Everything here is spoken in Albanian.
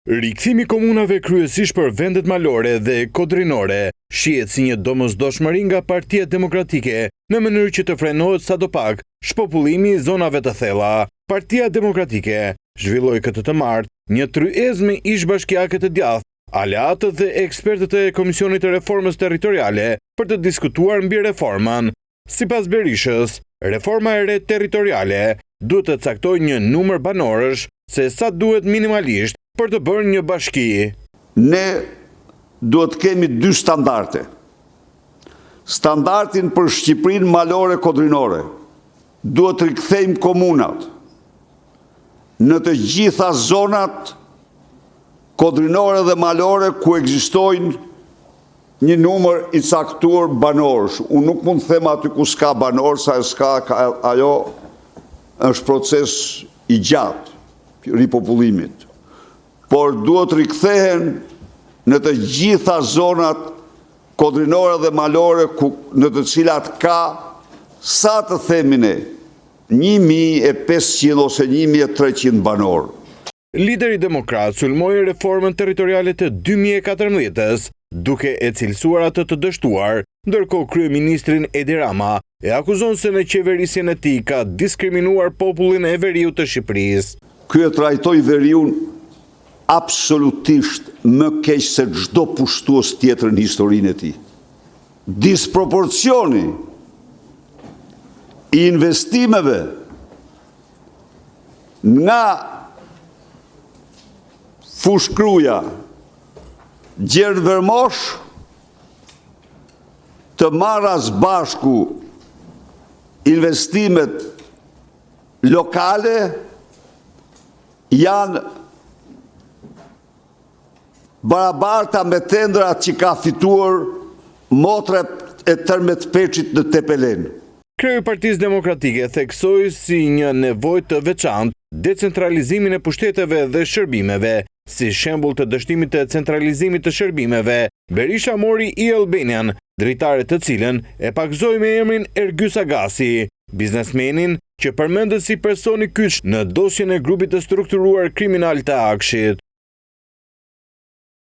Rikthimi komunave kryesisht për vendet malore dhe kodrinore shihet si një domosdoshmëri nga Partia Demokratike në mënyrë që të frenohet sadopak shpopullimi i zonave të thella. Partia Demokratike zhvilloi këtë të martë një tryezë me ish-bashkiake të djathtë, aleatët dhe ekspertët e Komisionit të Reformës Territoriale për të diskutuar mbi reformën. Sipas Berishës, reforma e re territoriale duhet të caktojë një numër banorësh se sa duhet minimalisht për të bërë një bashki. Ne duhet kemi dy standarde. Standardin për Shqipërinë malore kodrinore. Duhet të rikthejmë komunat në të gjitha zonat kodrinore dhe malore ku ekzistojnë një numër i caktuar banorësh. Unë nuk mund të them aty ku s'ka banor, sa ajo është proces i gjatë ripopullimit. Por duhet rikthehen në të gjitha zonat kodrinore dhe malore në të cilat ka, sa të themin 1.500 ose 1.300 banorë. Lideri demokrat sulmoi reformën territoriale të 2014-s, duke e cilësuar atë të dështuar, ndërkohë kryeministrin Edi Rama e akuzon se në qeverisjen e tij ka diskriminuar popullin e veriut të Shqipërisë. Ky e trajtoi veriun absolutisht më keq se çdo pushtues tjetër në historinë e tij. Disproporcioni i investimeve nga Fushkruja, Gjervermosh, të marras bashku investimet lokale janë barabarta me tendrat që ka fituar motra e Tërmet Peçit në Tepelen. Kreu i Partisë Demokratike theksoi si një nevojë të veçantë decentralizimin e pushteteve dhe shërbimeve. Si shembull të dështimit të centralizimit të shërbimeve, Berisha mori i Albanian, dritare të cilën e pakzoi me emrin Ergjys Agasi, biznesmenin që përmendet si personi kyç në dosjen e grupit të strukturuar kriminal të Akshit.